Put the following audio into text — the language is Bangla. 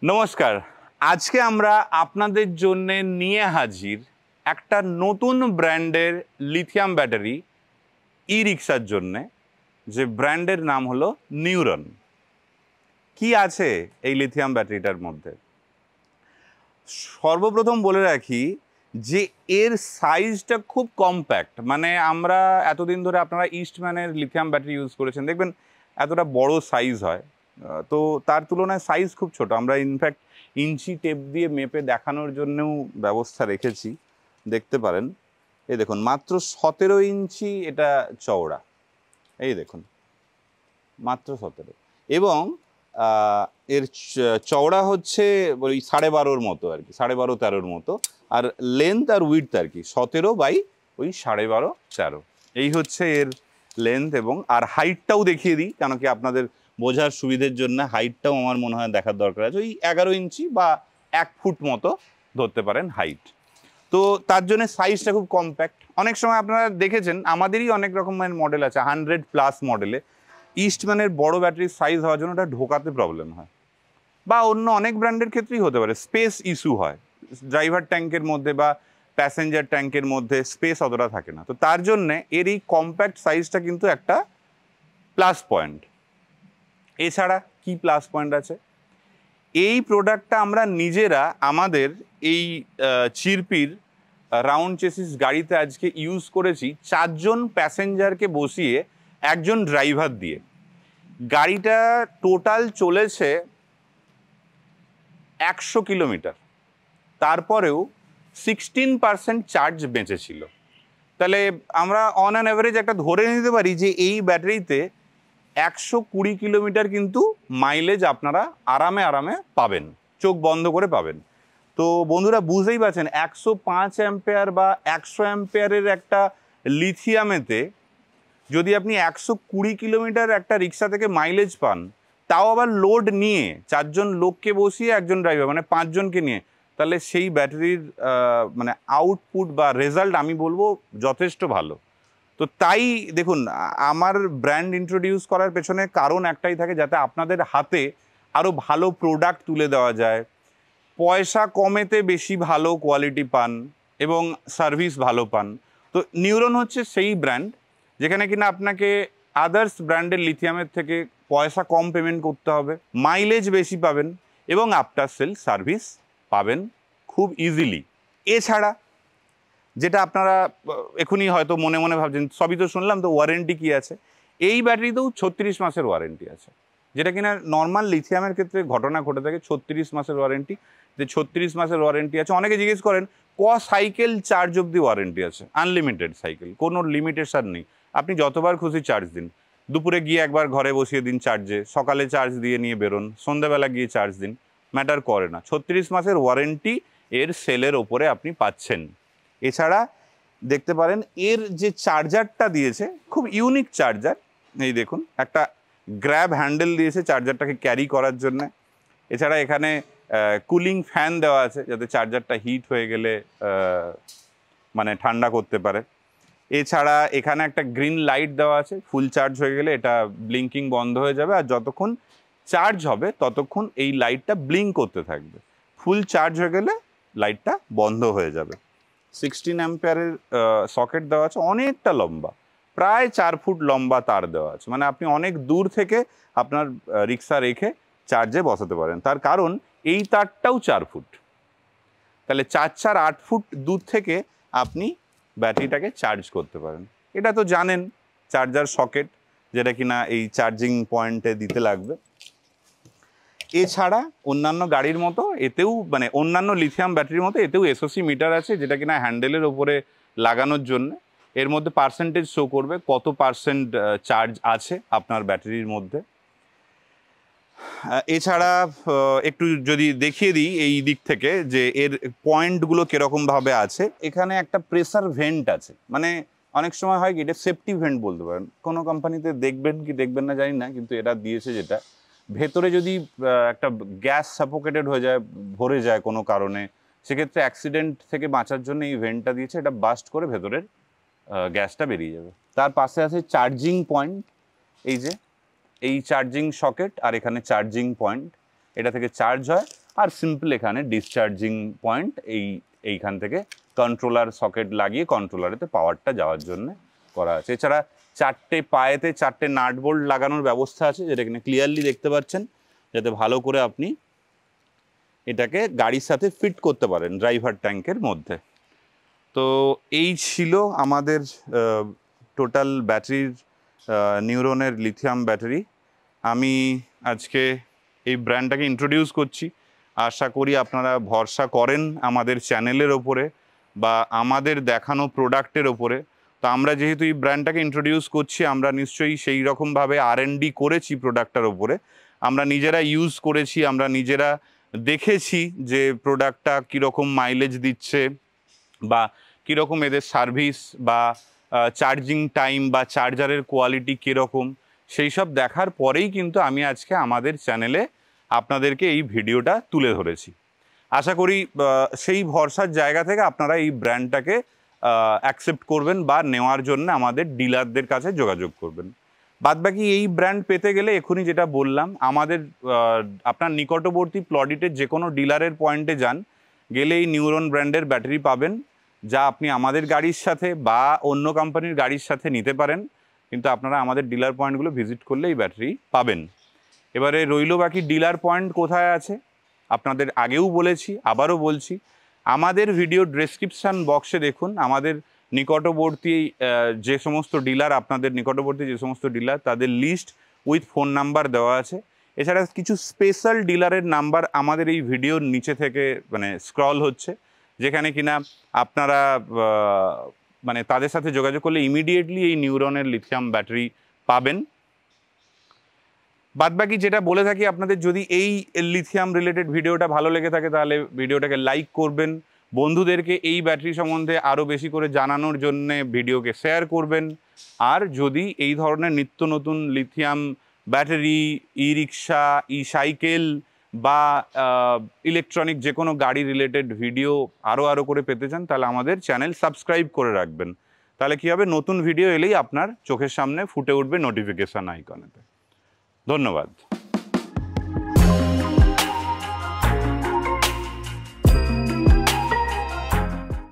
নমস্কার। আজকে আমরা আপনাদের জন্য নিয়ে হাজির একটা নতুন ব্র্যান্ডের লিথিয়াম ব্যাটারি ই রিক্সার জন্য, যে ব্র্যান্ডের নাম হলো নিউরন। কি আছে এই লিথিয়াম ব্যাটারিটার মধ্যে? সর্বপ্রথম বলে রাখি যে এর সাইজটা খুব কম্প্যাক্ট। মানে আমরা এতদিন ধরে আপনারা ইস্টম্যানের লিথিয়াম ব্যাটারি ইউজ করেছেন, দেখবেন এতটা বড় সাইজ হয়, তো তার তুলনায় সাইজ খুব ছোট। আমরা ইনফ্যাক্ট ইঞ্চি টেপ দিয়ে মেপে দেখানোর জন্যও ব্যবস্থা রেখেছি, দেখতে পারেন। এই দেখুন, মাত্র 17 ইঞ্চি এটা চওড়া। এই দেখুন, মাত্র 17। এবং এর চওড়া হচ্ছে ওই 12.5-র মতো আর কি, 12.5-13-র মতো। আর লেন্থ আর উইডথ আর কি 17 বাই ওই 12.5-13। এই হচ্ছে এর লেন্থ। এবং আর হাইটটাও দেখিয়ে দিই, কেন কি আপনাদের বোঝার সুবিধের জন্য হাইটটাও আমার মনে হয় দেখার দরকার আছে। ওই 11 ইঞ্চি বা 1 ফুট মতো ধরতে পারেন হাইট। তো তার জন্য সাইজটা খুব কম্প্যাক্ট। অনেক সময় আপনারা দেখেছেন আমাদেরই অনেক রকমের মডেল আছে, 100+ মডেলে ইস্টম্যানের বড় ব্যাটারির সাইজ হওয়ার জন্য ওটা ঢোকাতে প্রবলেম হয়, বা অন্য অনেক ব্র্যান্ডের ক্ষেত্রেই হতে পারে, স্পেস ইস্যু হয়। ড্রাইভার ট্যাঙ্কের মধ্যে বা প্যাসেঞ্জার ট্যাঙ্কের মধ্যে স্পেস অতটা থাকে না। তো তার জন্যে এর এই কম্প্যাক্ট সাইজটা কিন্তু একটা প্লাস পয়েন্ট। এছাড়া কি প্লাস পয়েন্ট আছে? এই প্রোডাক্টটা আমরা নিজেরা আমাদের এই চিরপির রাউন্ড চেসিস গাড়িতে আজকে ইউজ করেছি 4 জন প্যাসেঞ্জারকে বসিয়ে, 1 জন ড্রাইভার দিয়ে। গাড়িটা টোটাল চলেছে 100 কিলোমিটার, তারপরেও 16% চার্জ বেঁচেছিল। তাহলে আমরা অন অ্যান অ্যাভারেজ একটা ধরে নিতে পারি যে এই ব্যাটারিতে 120 কিলোমিটার কিন্তু মাইলেজ আপনারা আরামে আরামে পাবেন, চোখ বন্ধ করে পাবেন। তো বন্ধুরা বুঝতেই পারছেন, 105 অ্যাম্পেয়ার বা 100 অ্যাম্পেয়ারের একটা লিথিয়ামেতে যদি আপনি 120 কিলোমিটার একটা রিক্সা থেকে মাইলেজ পান, তাও আবার লোড নিয়ে 4 জন লোককে বসিয়ে 1 জন ড্রাইভার, মানে 5 জনকে নিয়ে, তাহলে সেই ব্যাটারির মানে আউটপুট বা রেজাল্ট আমি বলবো যথেষ্ট ভালো। তো তাই দেখুন, আমার ব্র্যান্ড ইন্ট্রোডিউস করার পেছনে কারণ একটাই থাকে, যাতে আপনাদের হাতে আরও ভালো প্রোডাক্ট তুলে দেওয়া যায়, পয়সা কমেতে বেশি ভালো কোয়ালিটি পান এবং সার্ভিস ভালো পান। তো নিউরন হচ্ছে সেই ব্র্যান্ড যেখানে কিনা আপনাকে আদার্স ব্র্যান্ডের লিথিয়ামের থেকে পয়সা কম পেমেন্ট করতে হবে, মাইলেজ বেশি পাবেন এবং আফটার সেল সার্ভিস পাবেন খুব ইজিলি। এছাড়া যেটা আপনারা এখনই হয়তো মনে মনে ভাবছেন, সবই তো শুনলাম, তো ওয়ারেন্টি কি আছে? এই ব্যাটারিতেও 36 মাসের ওয়ারেন্টি আছে, যেটা কিনা নর্মাল লিথিয়ামের ক্ষেত্রে ঘটনা ঘটে থাকে। 36 মাসের ওয়ারেন্টি, যে 36 মাসের ওয়ারেন্টি আছে। অনেকে জিজ্ঞেস করেন সাইকেল চার্জ অব্দি ওয়ারেন্টি আছে? আনলিমিটেড সাইকেল, কোনো লিমিটেশন নেই। আপনি যতবার খুশি চার্জ দিন, দুপুরে গিয়ে একবার ঘরে বসিয়ে দিন চার্জে, সকালে চার্জ দিয়ে নিয়ে বেরোন, সন্ধ্যাবেলা গিয়ে চার্জ দিন, ম্যাটার করে না। 36 মাসের ওয়ারেন্টি এর সেলের ওপরে আপনি পাচ্ছেন। এছাড়া দেখতে পারেন এর যে চার্জারটা দিয়েছে, খুব ইউনিক চার্জার। এই দেখুন, একটা গ্র্যাব হ্যান্ডেল দিয়েছে চার্জারটাকে ক্যারি করার জন্য। এছাড়া এখানে কুলিং ফ্যান দেওয়া আছে, যাতে চার্জারটা হিট হয়ে গেলে মানে ঠান্ডা করতে পারে। এছাড়া এখানে একটা গ্রিন লাইট দেওয়া আছে, ফুল চার্জ হয়ে গেলে এটা ব্লিঙ্কিং বন্ধ হয়ে যাবে, আর যতক্ষণ চার্জ হবে ততক্ষণ এই লাইটটা ব্লিঙ্ক করতে থাকবে। ফুল চার্জ হয়ে গেলে লাইটটা বন্ধ হয়ে যাবে। 16 অ্যাম্পিয়ারের সকেট দেওয়া আছে, অনেকটা লম্বা, প্রায় 4 ফুট লম্বা তার দেওয়া আছে। মানে আপনি অনেক দূর থেকে আপনার রিক্সা রেখে চার্জে বসাতে পারেন। তার কারণ এই তারটাও 4 ফুট, তাহলে 4 8 ফুট দূর থেকে আপনি ব্যাটারিটাকে চার্জ করতে পারেন। এটা তো জানেন, চার্জার সকেট, যেটা কিনা এই চার্জিং পয়েন্টে দিতে লাগবে। এছাড়া অন্যান্য গাড়ির মতো এতেও, মানে অন্যান্য লিথিয়াম ব্যাটারির মতো এতেও এসওসি মিটার আছে, যেটা কিনা হ্যান্ডেলের ওপরে লাগানোর জন্য এর মধ্যে পার্সেন্টেজ শো করবে, কত পার্সেন্ট চার্জ আছে আপনার ব্যাটারির মধ্যে। এছাড়া একটু যদি দেখিয়ে দিই এই দিক থেকে যে এর পয়েন্টগুলো কীরকমভাবে আছে। এখানে একটা প্রেসার ভেন্ট আছে, মানে অনেক সময় হয় কি, এটা সেফটি ভেন্ট বলতে পারেন। কোনো কোম্পানিতে দেখবেন কি দেখবেন না জানি না, কিন্তু এটা দিয়েছে, যেটা ভেতরে যদি একটা গ্যাস সাফোকেটেড হয়ে যায়, ভরে যায় কোনো কারণে, সেক্ষেত্রে অ্যাক্সিডেন্ট থেকে বাঁচার জন্য এই ভেন্টটা দিয়েছে। এটা বাস্ট করে ভেতরের গ্যাসটা বেরিয়ে যাবে। তার পাশে আছে চার্জিং পয়েন্ট, এই যে এই চার্জিং সকেট, আর এখানে চার্জিং পয়েন্ট, এটা থেকে চার্জ হয়। আর সিম্পল এখানে ডিসচার্জিং পয়েন্ট এইখান থেকে কন্ট্রোলার সকেট লাগিয়ে কন্ট্রোলারেতে পাওয়ারটা যাওয়ার জন্য করা আছে। এছাড়া 4টে পায়েতে 4টে নাট বোল্ট লাগানোর ব্যবস্থা আছে, যেটা এখানে ক্লিয়ারলি দেখতে পাচ্ছেন, যাতে ভালো করে আপনি এটাকে গাড়ির সাথে ফিট করতে পারেন ড্রাইভার ট্যাঙ্কের মধ্যে। তো এই ছিল আমাদের টোটাল ব্যাটারির নিউরনের লিথিয়াম ব্যাটারি। আমি আজকে এই ব্র্যান্ডটাকে ইন্ট্রোডিউস করছি, আশা করি আপনারা ভরসা করেন আমাদের চ্যানেলের ওপরে বা আমাদের দেখানো প্রোডাক্টের ওপরে। তো আমরা যেহেতু এই ব্র্যান্ডটাকে ইন্ট্রোডিউস করছি, আমরা নিশ্চয়ই সেই রকমভাবে R&D করেছি প্রোডাক্টটার ওপরে, আমরা নিজেরা ইউজ করেছি, আমরা নিজেরা দেখেছি যে প্রোডাক্টটা কীরকম মাইলেজ দিচ্ছে বা কীরকম এদের সার্ভিস বা চার্জিং টাইম বা চার্জারের কোয়ালিটি কীরকম, সেই সব দেখার পরেই কিন্তু আমি আজকে আমাদের চ্যানেলে আপনাদেরকে এই ভিডিওটা তুলে ধরেছি। আশা করি সেই ভরসার জায়গা থেকে আপনারা এই ব্র্যান্ডটাকে অ্যাকসেপ্ট করবেন বা নেওয়ার জন্য আমাদের ডিলারদের কাছে যোগাযোগ করবেন। বাদবাকি এই ব্র্যান্ড পেতে গেলে এখনই যেটা বললাম, আমাদের আপনার নিকটবর্তী প্লডিটের যে কোনো ডিলারের পয়েন্টে যান, গেলে এই নিউরন ব্র্যান্ডের ব্যাটারি পাবেন, যা আপনি আমাদের গাড়ির সাথে বা অন্য কোম্পানির গাড়ির সাথে নিতে পারেন, কিন্তু আপনারা আমাদের ডিলার পয়েন্টগুলো ভিজিট করলে এই ব্যাটারি পাবেন। এবারে রইল বাকি ডিলার পয়েন্ট কোথায় আছে, আপনাদের আগেও বলেছি, আবারও বলছি, আমাদের ভিডিও ডেসক্রিপশান বক্সে দেখুন আমাদের নিকটবর্তী যে সমস্ত ডিলার, আপনাদের নিকটবর্তী যে সমস্ত ডিলার, তাদের লিস্ট উইথ ফোন নাম্বার দেওয়া আছে। এছাড়া কিছু স্পেশাল ডিলারের নাম্বার আমাদের এই ভিডিওর নিচে থেকে মানে স্ক্রল হচ্ছে, যেখানে কিনা আপনারা মানে তাদের সাথে যোগাযোগ করলে ইমিডিয়েটলি এই নিউরনের লিথিয়াম ব্যাটারি পাবেন। বাদবাকি যেটা বলে থাকি আপনাদের, যদি এই লিথিয়াম রিলেটেড ভিডিওটা ভালো লেগে থাকে তাহলে ভিডিওটাকে লাইক করবেন, বন্ধুদেরকে এই ব্যাটারি সম্বন্ধে আরও বেশি করে জানানোর জন্যে ভিডিওকে শেয়ার করবেন। আর যদি এই ধরনের নিত্য নতুন লিথিয়াম ব্যাটারি, ই রিক্সা, ই সাইকেল বা ইলেকট্রনিক যে কোনো গাড়ি রিলেটেড ভিডিও আরও করে পেতে চান, তাহলে আমাদের চ্যানেল সাবস্ক্রাইব করে রাখবেন। তাহলে কী হবে, নতুন ভিডিও এলেই আপনার চোখের সামনে ফুটে উঠবে নোটিফিকেশান আইকনেতে। ধন্যবাদ।